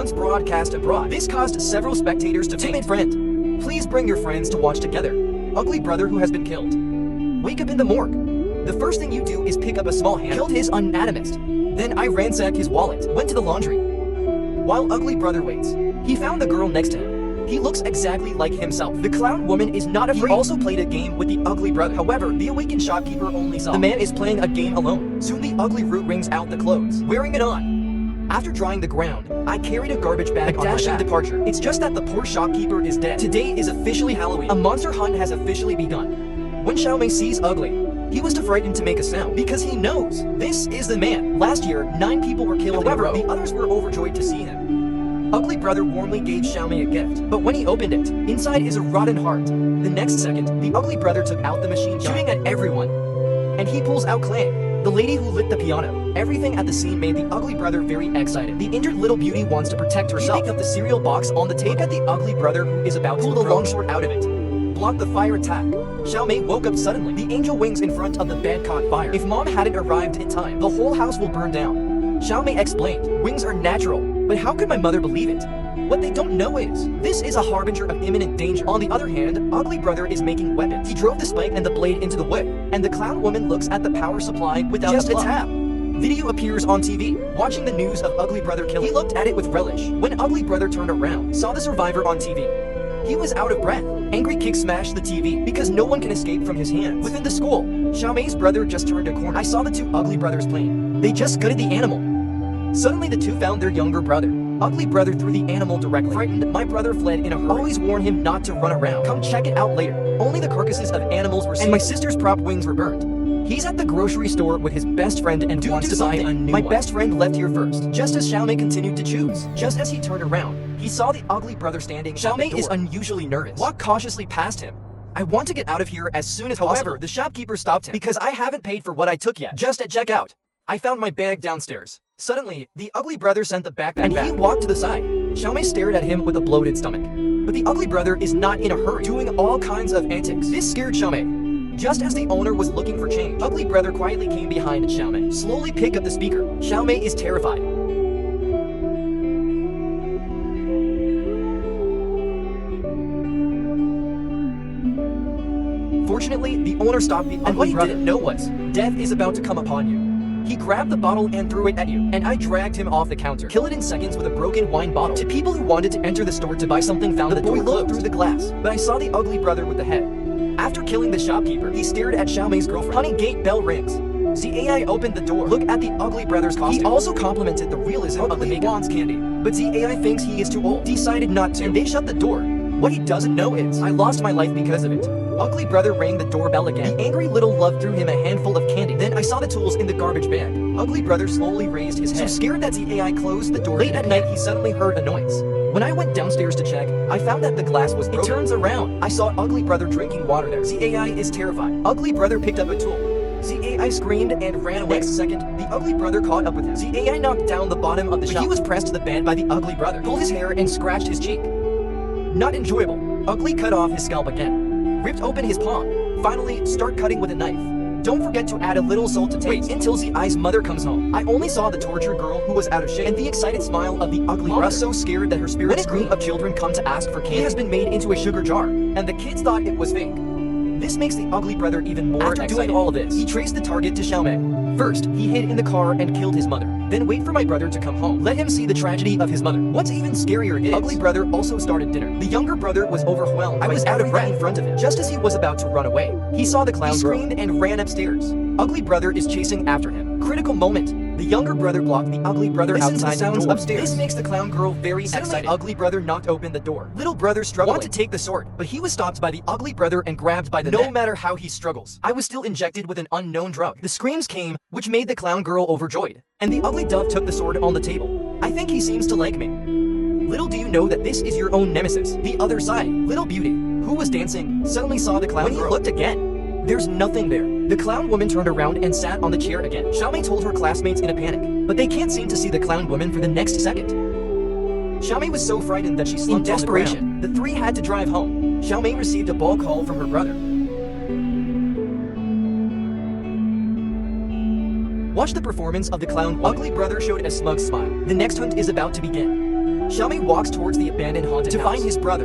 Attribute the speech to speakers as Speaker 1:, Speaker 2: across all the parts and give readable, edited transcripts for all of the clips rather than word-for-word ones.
Speaker 1: once broadcast abroad. This caused several spectators to timid friend. Please bring your friends to watch together. Ugly brother who has been killed. Wake up in the morgue. The first thing you do is pick up a small hand. Killed his anatomist. Then I ransacked his wallet. Went to the laundry. While ugly brother waits, he found the girl next to him. He looks exactly like himself. The clown woman is not afraid. He also played a game with the ugly brother. However, the awakened shopkeeper only saw the man is playing a game alone. Soon the ugly root wrings out the clothes, wearing it on. After drying the ground, I carried a garbage bag on dashing departure. It's just that the poor shopkeeper is dead. Today is officially Halloween. A monster hunt has officially begun. When Xiaomei sees Ugly, he was too frightened to make a sound because he knows this is the man. Last year, 9 people were killed. However, the others were overjoyed to see him. Ugly brother warmly gave Xiaomei a gift, but when he opened it, inside is a rotten heart. The next second, the ugly brother took out the machine gun, shooting at everyone, and he pulls out Clang, the lady who lit the piano. Everything at the scene made the ugly brother very excited. The injured little beauty wants to protect herself. He picked up the cereal box on the table. Look at the ugly brother who is about to pull the longsword out of it. Block the fire attack. Xiaomei woke up suddenly. The angel wings in front of the bed caught fire. If mom hadn't arrived in time, the whole house will burn down. Xiaomei explained, wings are natural, but how could my mother believe it? What they don't know is, this is a harbinger of imminent danger. On the other hand, ugly brother is making weapons. He drove the spike and the blade into the wood, and the clown woman looks at the power supply without just a tap. Video appears on TV. Watching the news of ugly brother killing, he looked at it with relish. When ugly brother turned around, saw the survivor on TV. He was out of breath. Angry kick smashed the TV because no one can escape from his hands. Within the school, Xiaomei's brother just turned a corner. I saw the 2 ugly brothers playing. They just gutted the animal. Suddenly the 2 found their younger brother. Ugly brother threw the animal directly. Frightened, my brother fled in a hurry. Always warn him not to run around. Come check it out later. Only the carcasses of animals were seen, and my sister's prop wings were burned. He's at the grocery store with his best friend and wants to buy a new one. My best friend left here first, just as Xiaomei continued to choose. Just as he turned around, he saw the ugly brother standing. Xiaomei is unusually nervous. Walked cautiously past him. I want to get out of here as soon as possible. However, the shopkeeper stopped him because I haven't paid for what I took yet. Just at checkout, I found my bag downstairs. Suddenly, the ugly brother sent the backpack and he walked to the side. Xiaomei stared at him with a bloated stomach. But the ugly brother is not in a hurry, doing all kinds of antics. This scared Xiaomei. Just as the owner was looking for change, ugly brother quietly came behind Xiaomei. Slowly pick up the speaker. Xiaomei is terrified. Fortunately, the owner stopped the ugly brother. And what he didn't know was, death is about to come upon you. He grabbed the bottle and threw it at you, and I dragged him off the counter. Kill it in seconds with a broken wine bottle. To people who wanted to enter the store to buy something found the door looked through the glass, but I saw the ugly brother with the head. After killing the shopkeeper, he stared at Xiaomei's girlfriend. Honey, gate bell rings. ZAI opened the door. Look at the ugly brother's costume. He also complimented the realism of the makeup. Wants candy, but ZAI thinks he is too old. Decided not to, and they shut the door. What he doesn't know is, I lost my life because of it. Ugly brother rang the doorbell again. The angry little love threw him a handful of candy. Then I saw the tools in the garbage bag. Ugly brother slowly raised his head. So scared that ZAI closed the door. Late at night, he suddenly heard a noise. When I went downstairs to check, I found that the glass was broken. It turns around. I saw ugly brother drinking water there. ZAI is terrified. Ugly brother picked up a tool. ZAI screamed and ran away. Next second, the ugly brother caught up with him. ZAI knocked down the bottom of the shelf. He was pressed to the bed by the ugly brother. Pulled his hair and scratched his cheek. Not enjoyable. Ugly cut off his scalp again. Ripped open his palm. Finally, start cutting with a knife. Don't forget to add a little salt to taste. Wait until ZAI's mother comes home. I only saw the tortured girl who was out of shape and the excited smile of the ugly brother. Was so scared that her spirits group of children come to ask for candy. He has been made into a sugar jar, and the kids thought it was fake. This makes the ugly brother even more excited. After doing all of this, he traced the target to Xiaomei. First, he hid in the car and killed his mother. Then wait for my brother to come home. Let him see the tragedy of his mother. What's even scarier is, ugly brother also started dinner. The younger brother was overwhelmed. I was out of breath in front of him. Just as he was about to run away, he saw the clown. He screamed and ran upstairs. Ugly brother is chasing after him. Critical moment. The younger brother blocked the ugly brother outside the door. Upstairs. This makes the clown girl very excited. Ugly brother knocked open the door. Little brother struggled to take the sword, but he was stopped by the ugly brother and grabbed by the neck. No matter how he struggles, I was still injected with an unknown drug. The screams came, which made the clown girl overjoyed, and the ugly dove took the sword on the table. I think he seems to like me. Little do you know that this is your own nemesis. The other side, little beauty, who was dancing, suddenly saw the clown girl. When he looked again, there's nothing there. The clown woman turned around and sat on the chair again. Xiaomei told her classmates in a panic, but they can't seem to see the clown woman for the next second. Xiaomei was so frightened that she slumped on the ground. In desperation, the three had to drive home. Xiaomei received a ball call from her brother. Watch the performance of the clown woman. Ugly brother showed a smug smile. The next hunt is about to begin. Xiaomei walks towards the abandoned haunted house to find his brother.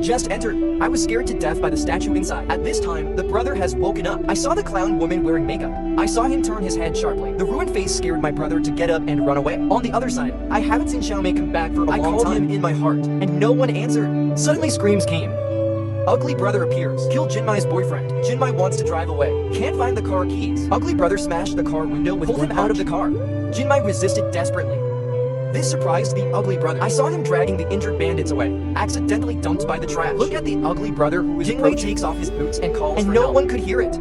Speaker 1: Just entered. I was scared to death by the statue inside. At this time, the brother has woken up. I saw the clown woman wearing makeup. I saw him turn his head sharply. The ruined face scared my brother to get up and run away. On the other side, I haven't seen Xiaomei come back for a long time. I called him in my heart, and no one answered. Suddenly screams came. Ugly brother appears. Kill Jinmai's boyfriend. Jinmai wants to drive away. Can't find the car keys. Ugly brother smashed the car window with pulled him out of the car. Jinmai resisted desperately. This surprised the ugly brother. I saw him dragging the injured bandits away, accidentally dumped by the trash. Look at the ugly brother who is Jinmai takes off his boots and calls and no one could hear it.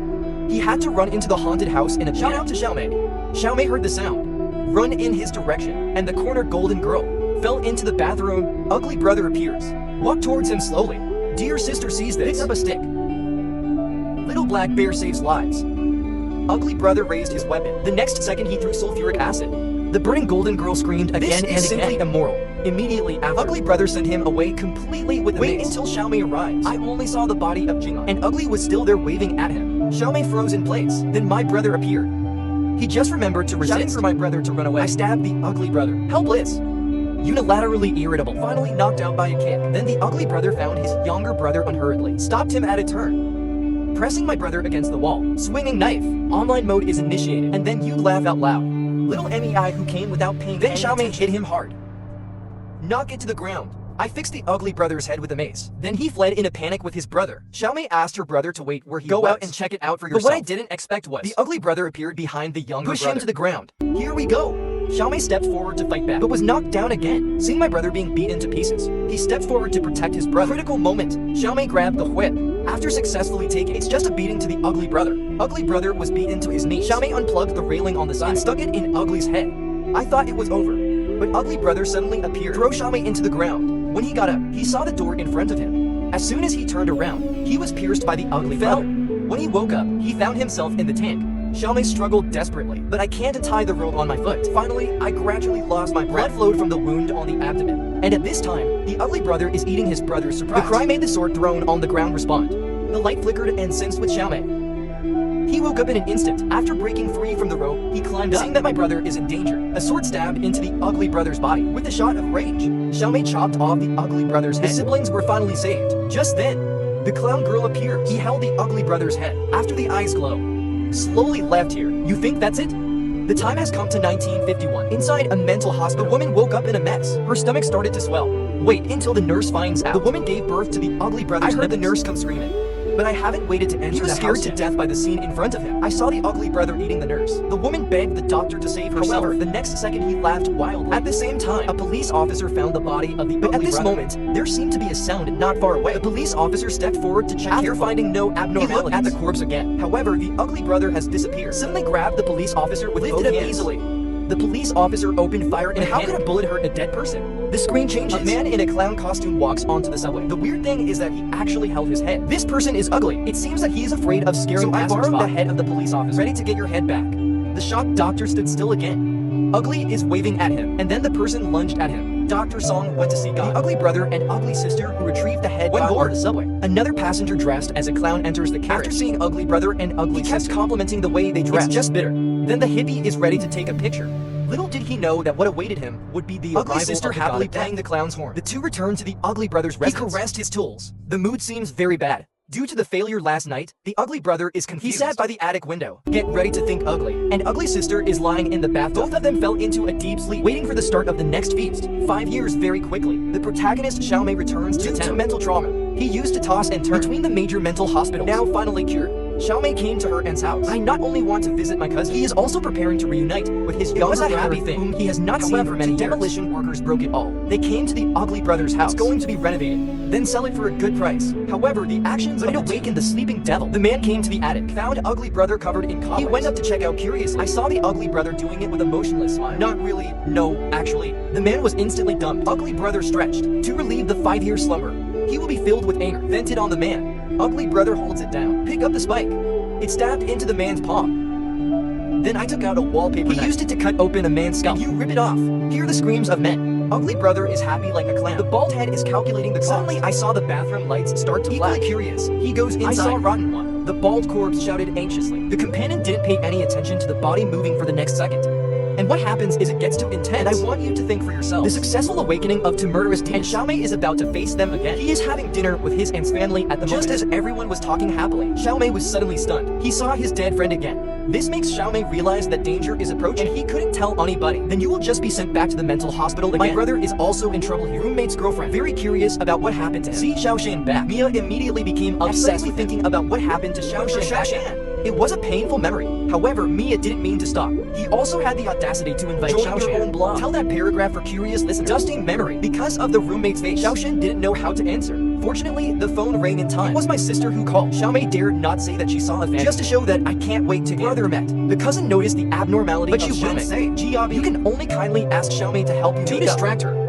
Speaker 1: He had to run into the haunted house in a shout out to Xiaomei. Xiaomei heard the sound, run in his direction, and the cornered golden girl fell into the bathroom. Ugly brother appears. Walk towards him slowly. Dear sister sees this. Picks up a stick. Little black bear saves lives. Ugly brother raised his weapon. The next second he threw sulfuric acid. The burning golden girl screamed again and again. This is simply immoral. Immediately after, Ugly brother sent him away completely with the mace. Wait until Xiaomei arrives. I only saw the body of Jinmai, and Ugly was still there waving at him. Xiaomei froze in place. Then my brother appeared. He just remembered to resist. Shouting for my brother to run away. I stabbed the ugly brother. Helpless. Unilaterally irritable. Finally knocked out by a kick. Then the ugly brother found his younger brother unhurriedly. Stopped him at a turn. Pressing my brother against the wall. Swinging knife. Online mode is initiated. And then you'd laugh out loud. Little MEI who came without paying. Then Xiaomei hit him hard. Knock it to the ground. I fixed the ugly brother's head with a mace. Then he fled in a panic with his brother. Xiaomei asked her brother to wait where he was. Go out and check it out for yourself. But what I didn't expect was the ugly brother appeared behind the younger brother. Push him to the ground. Here we go. Xiaomei stepped forward to fight back, but was knocked down again. Seeing my brother being beaten to pieces, he stepped forward to protect his brother. Critical moment. Xiaomei grabbed the whip. After successfully taking it's just a beating to the ugly brother. Ugly brother was beaten to his knees. Xiaomei unplugged the railing on the side and stuck it in Ugly's head. I thought it was over, but ugly brother suddenly appeared. Throw Xiaomei into the ground. When he got up, he saw the door in front of him. As soon as he turned around, he was pierced by the ugly brother. When he woke up, he found himself in the tank. Xiaomei struggled desperately, but I can't untie the rope on my foot. Finally, I gradually lost my breath. Blood flowed from the wound on the abdomen. And at this time, the ugly brother is eating his brother's surprise. The cry made the sword thrown on the ground respond. The light flickered and sensed with Xiaomei. He woke up in an instant. After breaking free from the rope, he climbed up. Seeing that my brother is in danger, a sword stabbed into the ugly brother's body. With a shot of rage, Xiaomei chopped off the ugly brother's head. The siblings were finally saved. Just then, the clown girl appeared. He held the ugly brother's head. After the eyes glow, slowly left here. You think that's it? The time has come to 1951. Inside a mental hospital, the woman woke up in a mess. Her stomach started to swell. Wait until the nurse finds out. The woman gave birth to the ugly brother. I heard the nurse come screaming. But I haven't waited to enter the house. He was scared to death by the scene in front of him. I saw the ugly brother eating the nurse. The woman begged the doctor to save her. However, the next second he laughed wildly. At the same time, a police officer found the body of the ugly brother. At this moment, there seemed to be a sound not far away. The police officer stepped forward to check. After finding no abnormalities, he looked at the corpse again. However, the ugly brother has disappeared. Suddenly grabbed the police officer with both hands. Easily. The police officer opened fire in a how could a bullet hurt a dead person? The screen changes. A man in a clown costume walks onto the subway. The weird thing is that he actually held his head. This person is ugly. It seems that he is afraid of scaring passers-by. I borrowed the head of the police officer. Ready to get your head back. The shocked doctor stood still again. Ugly is waving at him, and then the person lunged at him. Dr. Song went to see God. The ugly brother and ugly sister who retrieved the head went aboard the subway. Another passenger dressed as a clown enters the carriage. After seeing ugly brother and ugly sister, he kept complimenting the way they dressed. It's just bitter. Then the hippie is ready to take a picture. Little did he know that what awaited him would be the ugly sister happily playing the clown's horn. The two returned to the ugly brother's residence. He caressed his tools. The mood seems very bad. Due to the failure last night, the ugly brother is confused. He sat by the attic window. Get ready to think ugly. And ugly sister is lying in the bathtub. Both of them fell into a deep sleep, waiting for the start of the next feast. 5 years very quickly. The protagonist Xiaomei returns due to mental trauma. He used to toss and turn between the major mental hospitals. Now finally cured, Xiaomei came to her aunt's house. I not only want to visit my cousin, he is also preparing to reunite with his younger brother, happy thing, whom he has not seen for many years. Demolition workers broke it all. They came to the ugly brother's house. It's going to be renovated, then sell it for a good price. However, the actions of it awakened the sleeping devil. The man came to the attic, found ugly brother covered in cobwebs. He went up to check out curiously. I saw the ugly brother doing it with a motionless smile. Not really, no, actually. The man was instantly dumped. Ugly brother stretched to relieve the 5-year slumber. He will be filled with anger, vented on the man. Ugly brother holds it down. Pick up the spike. It stabbed into the man's palm. Then I took out a wallpaper knife. He used it to cut open a man's scalp. You rip it off. Hear the screams of men. Ugly brother is happy like a clown. The bald head is calculating the cost. Suddenly I saw the bathroom lights start to flash. Equally curious, he goes inside. I saw rotten one. The bald corpse shouted anxiously. The companion didn't pay any attention to the body moving for the next second. And what happens is it gets too intense, and I want you to think for yourself. The successful awakening of two murderous demons, and Xiaomei is about to face them again. He is having dinner with his aunt's family at the moment. Just as everyone was talking happily, Xiaomei was suddenly stunned. He saw his dead friend again. This makes Xiaomei realize that danger is approaching, and he couldn't tell anybody. Then you will just be sent back to the mental hospital again. My brother is also in trouble here. Roommate's girlfriend, very curious about what happened to him. See Xiaoshan back. Mia immediately became obsessed with thinking about what happened to Xiaoshan. It was a painful memory. However, Mia didn't mean to stop. He also had the audacity to invite Xiaoshan. Tell that paragraph for curious listeners. Dusty memory. Because of the roommate's face, Xiaoshan didn't know how to answer. Fortunately, the phone rang in time. It was my sister who called. Xiaomei dared not say that she saw a phantom, just to show that I can't wait to brother met. The cousin noticed the abnormality of Xiaomei. Wouldn't say. Giabi, you can only kindly ask Xiaomei to help you to distract her.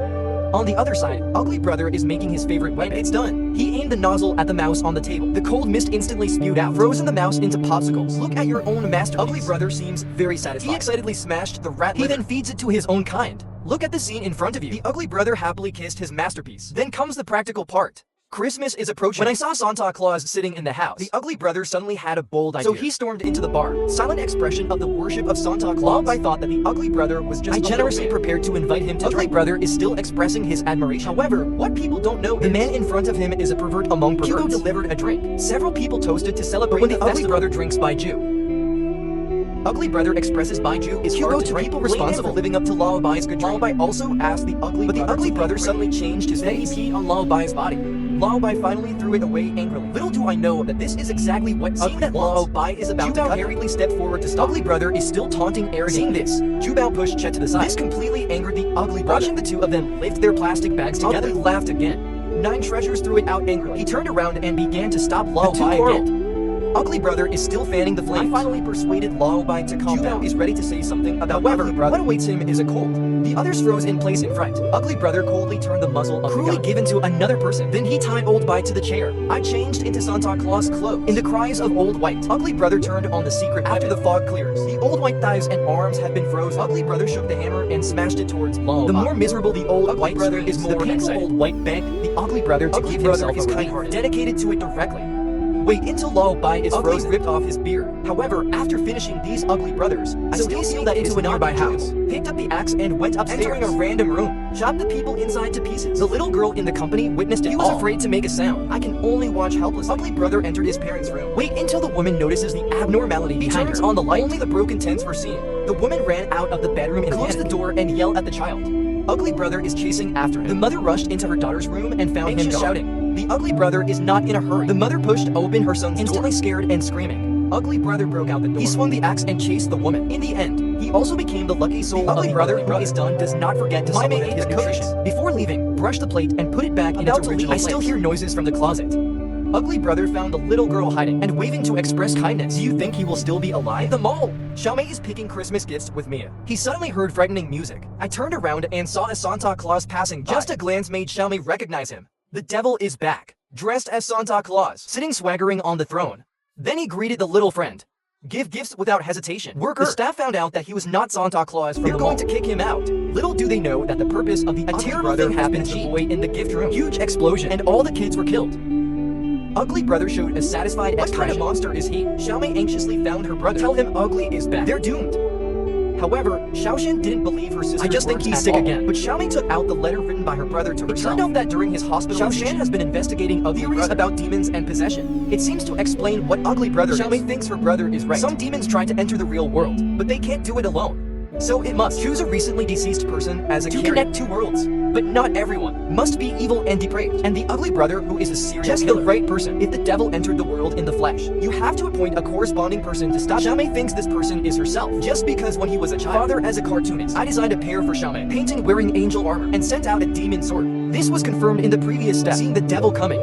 Speaker 1: On the other side, ugly brother is making his favorite weapon. It's done. He aimed the nozzle at the mouse on the table. The cold mist instantly spewed out, frozen the mouse into popsicles. Look at your own masterpiece. Ugly brother seems very satisfied. He excitedly smashed the rat litter. He then feeds it to his own kind. Look at the scene in front of you. The ugly brother happily kissed his masterpiece. Then comes the practical part. Christmas is approaching. When I saw Santa Claus sitting in the house, the ugly brother suddenly had a bold idea. So he stormed into the bar. Silent expression of the worship of Santa Claus. I thought that the ugly brother was just generously prepared to invite him to drink. Ugly brother is still expressing his admiration. However, what people don't know is the man in front of him is a pervert among perverts. Hugo delivered a drink. Several people toasted to celebrate. But when the ugly brother drinks Baiju, ugly brother expresses Baiju is Hugo to people responsible for living up to Lullabai's good drink. Lullabai also asked the ugly brother. But the ugly brother suddenly changed his face. He peed on Lullabai's body. Lullabai finally threw it away angrily. Little do I know that this is exactly what Lullabai is about to hurriedly step forward to stop. Ugly brother is still taunting arrogantly. Seeing this, Jubao pushed Chet to the side. This completely angered the ugly brother. Watching the two of them lift their plastic bags together, Ugly laughed again. Nine Treasures threw it out angrily. He turned around and began to stop Lullabai again. Ugly brother is still fanning the flames. I finally persuaded Lullabai to calm down. Is ready to say something about ugly brother. What awaits him is a cold. The others froze in place in fright. Ugly brother coldly turned the muzzle of cruelly given to another person. Then he tied Old Bai to the chair. I changed into Santa Claus clothes. In the cries of Old White, ugly brother turned on the secret after the fog clears. The Old White thighs and arms had been frozen. Ugly brother shook the hammer and smashed it towards Lullabai. The more miserable the Old White brother is, more the painful Old White begged the ugly brother to give himself a kind, dedicated to it directly. Wait until Lullabai is frozen. Ripped off his beard. However, after finishing these ugly brothers, I still sealed that into a nearby house, picked up the axe and went upstairs, entering a random room, chopped the people inside to pieces. The little girl in the company witnessed it. He was afraid to make a sound. I can only watch helplessly. Ugly brother entered his parents' room. Wait until the woman notices the abnormality behind her. He turns on the light. Only the broken tents were seen. The woman ran out of the bedroom and closed the door and yelled at the child. Ugly brother is chasing after him. The mother rushed into her daughter's room and found him shouting. The ugly brother is not in a hurry. The mother pushed open her son's door, instantly scared and screaming. Ugly brother broke out the door. He swung the axe and chased the woman. In the end, he also became the lucky soul. The ugly brother who is done does not forget to supplement his nutrition. Before leaving, brush the plate and put it back in its original place. I still hear noises from the closet. Ugly brother found the little girl hiding and waving to express kindness. Do you think he will still be alive? At the mall, Xiaomei is picking Christmas gifts with Mia. He suddenly heard frightening music. I turned around and saw a Santa Claus passing by. Just a glance made Xiaomei recognize him. The devil is back, dressed as Santa Claus, sitting swaggering on the throne. Then he greeted the little friend. Give gifts without hesitation. Worker. The staff found out that he was not Santa Claus from the mall. They're going to kick him out. Little do they know that the purpose of the terrible thing happened to the boy in the gift room. Huge explosion, and all the kids were killed. Ugly brother showed a satisfied expression. What kind of monster is he? Xiaomei anxiously found her brother. Tell him Ugly is back. They're doomed. However, Xiaoshan didn't believe her sister. I just think he's sick again. But Xiaomei took out the letter written by her brother to herself. It turned out that during his hospitalization, Xiaoshan has been investigating theories about demons and possession. It seems to explain what ugly brother is. Xiaomei thinks her brother is right. Some demons try to enter the real world, but they can't do it alone. So it must choose a recently deceased person as a carrier to connect two worlds. But not everyone must be evil and depraved. And the ugly brother, who is a serial killer, the right person. If the devil entered the world in the flesh, you have to appoint a corresponding person to stop. Xiaomei thinks this person is herself, just because when he was a child, father as a cartoonist, I designed a pair for Xiaomei, painting wearing angel armor, and sent out a demon sword. This was confirmed in the previous step. Seeing the devil coming,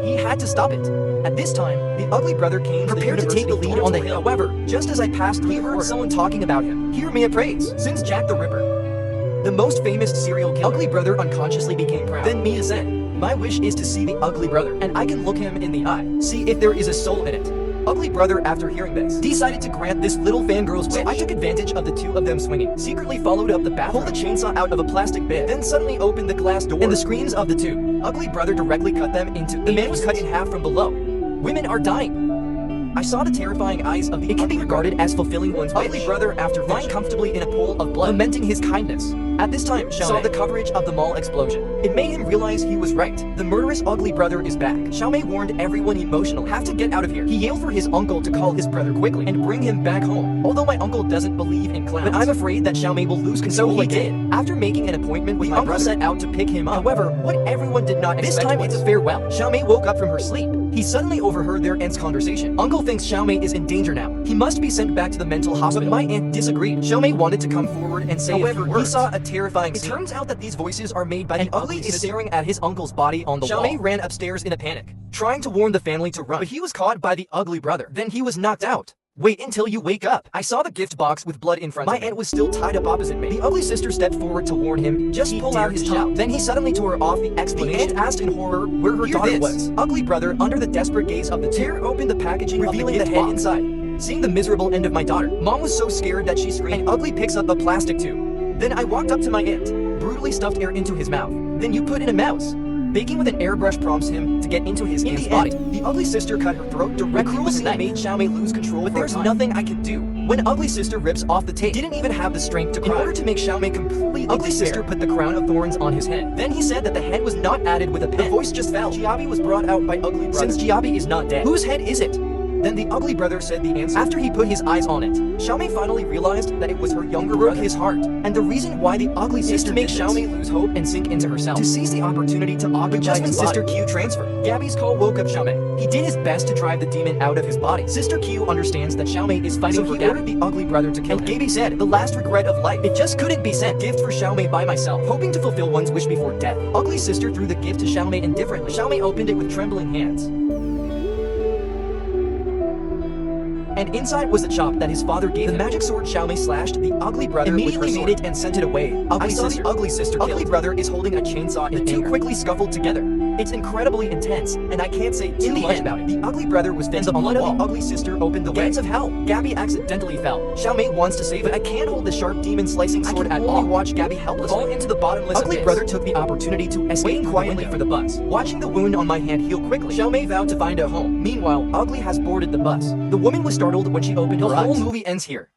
Speaker 1: he had to stop it. At this time, the ugly brother came prepared to take the lead on the hill. However, just as I passed, he heard someone talking about him. Hear me a praise. Since Jack the Ripper, the most famous serial killer, ugly brother unconsciously became proud. Then Mia said, my wish is to see the ugly brother, and I can look him in the eye, see if there is a soul in it. Ugly brother, after hearing this, decided to grant this little fangirl's wish. So I took advantage of the two of them swinging, secretly followed up the bathroom, pulled the chainsaw out of a plastic bed, then suddenly opened the glass door, and the screams of the two ugly brother directly cut them into. The man was cut in half from below. Women are dying. I saw the terrifying eyes of the It can be regarded as fulfilling one's ugly brother after lying comfortably in a pool of blood, lamenting his kindness. At this time, Xiao saw the coverage of the mall explosion. It made him realize he was right. The murderous ugly brother is back. Xiao Mei warned everyone emotionally, have to get out of here. He yelled for his uncle to call his brother quickly and bring him back home. Although my uncle doesn't believe in clowns, but I'm afraid that Xiao Mei will lose control. So he did. After making an appointment with my brother, set out to pick him up. However, what everyone did not expect, this time it's a farewell. Xiao Mei woke up from her sleep. He suddenly overheard their aunt's conversation. Uncle thinks Xiao Mei is in danger now. He must be sent back to the mental hospital. But my aunt disagreed. Xiao Mei wanted to come forward and say a few words. He saw a terrifying scene. It turns out that these voices are made by the ugly is staring at his uncle's body on the wall. Xiao Mei ran upstairs in a panic, trying to warn the family to run. But he was caught by the ugly brother. Then he was knocked out. Wait until you wake up. I saw the gift box with blood in front of me. My aunt was still tied up opposite me. The ugly sister stepped forward to warn him. Just pull out his tongue. Then he suddenly tore off the explanation. The aunt asked in horror where her daughter was. Ugly brother, under the desperate gaze of the tear, opened the packaging, revealing the head inside. Seeing the miserable end of my daughter, Mom was so scared that she screamed. And Ugly picks up a plastic tube. Then I walked up to my aunt, brutally stuffed air into his mouth. Then you put in a mouse. Baking with an airbrush prompts him to get into his aunt's body. The ugly sister cut her throat directly with a knife, made Xiao Mei lose control. But there's nothing I can do. When ugly sister rips off the tape, didn't even have the strength to cry. In order to make Xiao Mei completely ugly sister put the crown of thorns on his head. Then he said that the head was not added with a pen. The voice just fell. Jiabi was brought out by ugly brother. Since Jiabi is not dead, whose head is it? Then the ugly brother said the answer. After he put his eyes on it, Xiao Mei finally realized that it was her younger brother. Broke his heart. And the reason why the ugly sister to make Xiao Mei lose hope and sink into herself. To seize the opportunity to occupy his Sister Q transfer. Gabby's call woke up Xiao Mei. He did his best to drive the demon out of his body. Sister Q understands that Xiao Mei is fighting for Gabby. Ordered the ugly brother to kill him. Gabby said, the last regret of life. It just couldn't be sent. Gift for Xiao Mei by myself. Hoping to fulfill one's wish before death. Ugly sister threw the gift to Xiao Mei indifferently. Xiao Mei opened it with trembling hands. And inside was the chop that his father gave him. The magic sword Xiao Mei slashed the ugly brother immediately made it and sent it away. I saw the ugly sister killed. Ugly brother is holding a chainsaw and the two quickly scuffled together. It's incredibly intense, and I can't say too much about it. The ugly brother was then the blood of the ugly sister opened the gates of hell. Gabby accidentally fell. Xiao Mei wants to save it. I can't hold the sharp demon slicing sword at all. Watch Gabby helplessly fall into the bottomless abyss. Ugly brother took the opportunity to escape, waiting quietly for the bus. Watching the wound on my hand heal quickly, Xiao Mei vowed to find a home. Meanwhile, Ugly has boarded the bus. The woman was startled when she opened her eyes. The whole movie ends here.